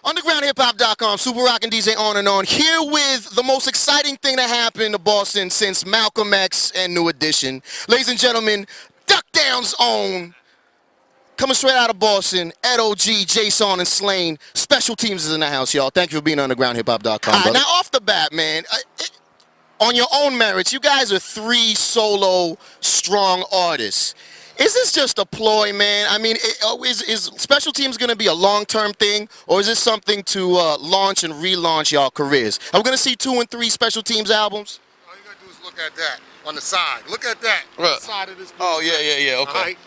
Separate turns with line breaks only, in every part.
UndergroundHipHop.com, Super Rockin' DJ on and on, here with the most exciting thing that happened to Boston since Malcolm X and New Edition. Ladies and gentlemen, Duck Down's own, coming straight out of Boston, Ed O.G., Jason, and Slain. Special Teams is in the house, y'all. Thank you for being on UndergroundHipHop.com. Now, off the bat, man, on your own merits, you guys are three solo, strong artists. Is this just a ploy, man? I mean, is Special Teams going to be a long-term thing, or is this something to launch and relaunch y'all careers? Are we going to see 2 and 3 Special Teams albums?
All you got to do is look at that on the side. Look at that on the side of this.
Oh, yeah, okay.
Right?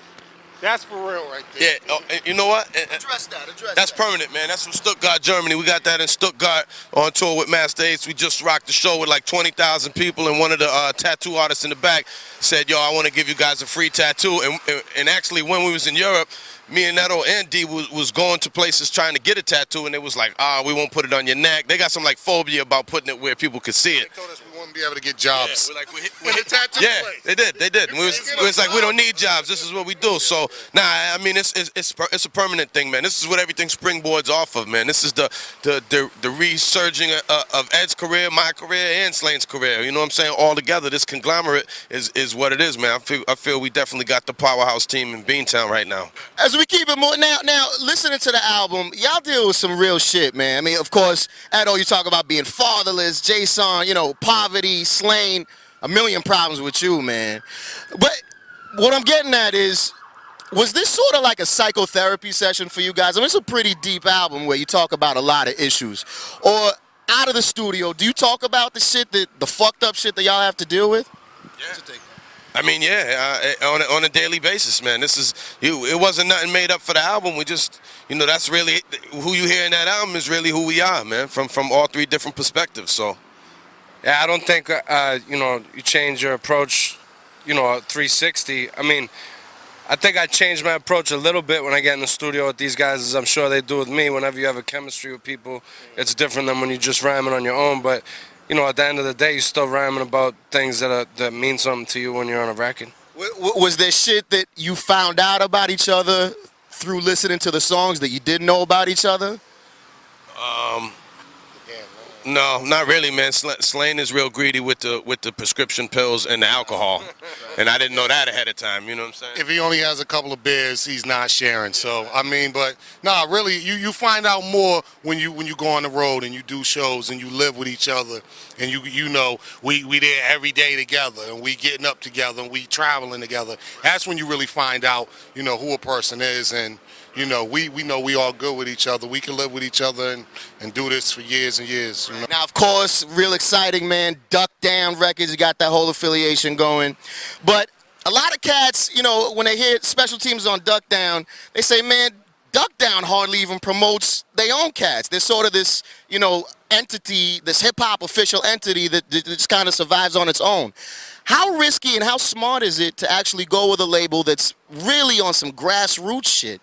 That's for real right there.
Yeah, you know what?
Address that.
That's permanent, man. That's from Stuttgart, Germany. We got that in Stuttgart on tour with Master Ace. We just rocked the show with like 20,000 people, and one of the tattoo artists in the back said, yo, I want to give you guys a free tattoo. And actually, when we was in Europe, me and Neto and D was going to places trying to get a tattoo, and it was like, we won't put it on your neck. They got some like phobia about putting it where people could see it.
They told us we wouldn't be able to get jobs.
Yeah,
we hit tattoo place.
They did. We was like, we don't need jobs. This is what we do. So, nah, I mean, it's a permanent thing, man. This is what everything springboards off of, man. This is the resurging of Ed's career, my career, and Slane's career. You know what I'm saying? All together, this conglomerate is what it is, man. I feel we definitely got the powerhouse team in Beantown right now.
As we keep it more now, listening to the album, y'all deal with some real shit, man. I mean, of course, Edo, you talk about being fatherless, Jason, you know, poverty, Slain, a million problems with you, man. But what I'm getting at is, was this sort of like a psychotherapy session for you guys? I mean, it's a pretty deep album where you talk about a lot of issues. Or out of the studio, do you talk about the shit, the fucked up shit that y'all have to deal with?
Yeah. I mean, yeah, on a daily basis, man. This is it wasn't nothing made up for the album. We just, you know, that's really who you hear in that album is really who we are, man. From all 3 different perspectives. So,
yeah, I don't think you know, you change your approach, you know, 360. I mean, I think I changed my approach a little bit when I get in the studio with these guys, as I'm sure they do with me. Whenever you have a chemistry with people, it's different than when you're just rhyming on your own. But you know, at the end of the day, you're still rhyming about things that mean something to you when you're on a record.
Was there shit that you found out about each other through listening to the songs that you didn't know about each other?
No, not really, man. Slain is real greedy with the prescription pills and the alcohol, and I didn't know that ahead of time. You know what I'm saying?
If he only has a couple of beers, he's not sharing. So I mean, but nah, really, you find out more when you go on the road and you do shows and you live with each other, and you know we there every day together, and we getting up together, and we traveling together. That's when you really find out, you know, who a person is. And you know, we know we all good with each other. We can live with each other and do this for years and years. You know?
Now, of course, real exciting, man. Duck Down Records, you got that whole affiliation going. But a lot of cats, you know, when they hear Special Teams on Duck Down, they say, man, Duck Down hardly even promotes their own cats. There's sort of this, you know, entity, this hip-hop official entity that just kind of survives on its own. How risky and how smart is it to actually go with a label that's really on some grassroots shit?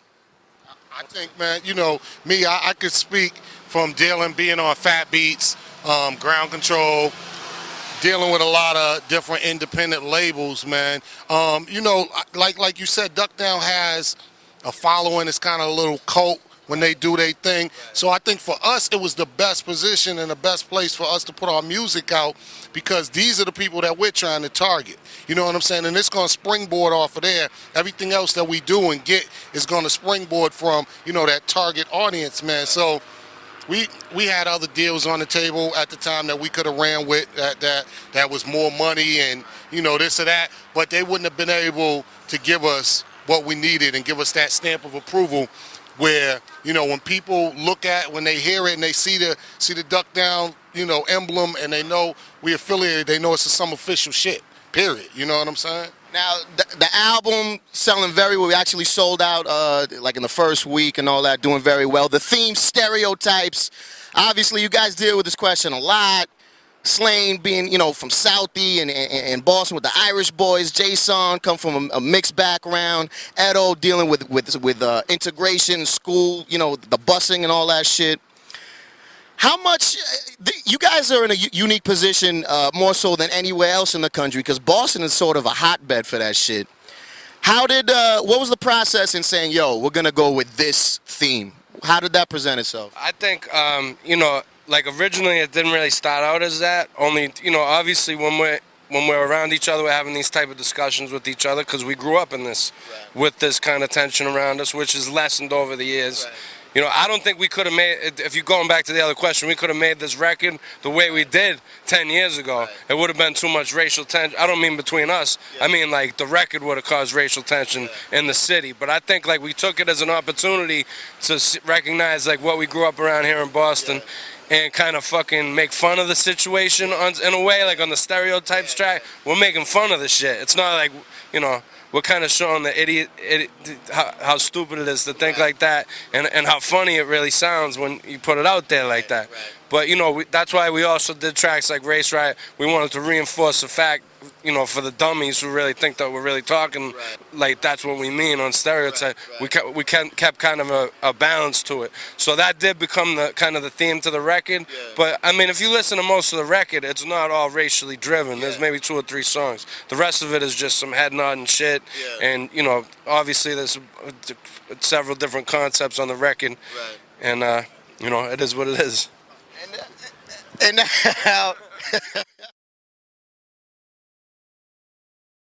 I think, man, you know, me, I could speak from being on Fat Beats, Ground Control, dealing with a lot of different independent labels, man. You know, like you said, Duck Down has a following. It's kind of a little cult when they do their thing. So I think for us, it was the best position and the best place for us to put our music out, because these are the people that we're trying to target. You know what I'm saying? And it's going to springboard off of there. Everything else that we do and get is going to springboard from, you know, that target audience, man. So we had other deals on the table at the time that we could have ran with that was more money and, you know, this or that. But they wouldn't have been able to give us what we needed and give us that stamp of approval where, you know, when people look at, when they hear it and they see the Duck Down, you know, emblem, and they know we affiliated, they know it's some official shit, period. You know what I'm saying?
Now, the album selling very well. We actually sold out like in the first week and all that, doing very well. The theme, stereotypes. Obviously, you guys deal with this question a lot. Slain being, you know, from Southie and Boston with the Irish boys. Jason come from a mixed background. Edo dealing with integration, school, you know, the busing and all that shit. How much, you guys are in a unique position more so than anywhere else in the country, because Boston is sort of a hotbed for that shit. What was the process in saying, yo, we're going to go with this theme? How did that present itself?
I think, you know, like originally it didn't really start out as that. Only, you know, obviously when we're around each other, we're having these type of discussions with each other because we grew up in this, with this kind of tension around us, which is lessened over the years. You know, I don't think we could have made, if you're going back to the other question, we could have made this record the way we did 10 years ago. It would have been too much racial tension. I don't mean between us. I mean, like, the record would have caused racial tension in the city. But I think, like, we took it as an opportunity to recognize, like, what we grew up around here in Boston and kind of fucking make fun of the situation in a way, like on the stereotypes track. We're making fun of the shit. It's not like, you know, we're kind of showing the how stupid it is to think like that, and how funny it really sounds when you put it out there like that. But, you know, that's why we also did tracks like Race Riot. We wanted to reinforce the fact, you know, for the dummies who really think that we're really talking like that's what we mean on stereotype. We kept kind of a balance to it. So that did become the kind of the theme to the record. But I mean, if you listen to most of the record, it's not all racially driven. There's maybe 2 or 3 songs. The rest of it is just some head nodding shit. And, you know, obviously there's several different concepts on the record. And you know, it is what it is.
And now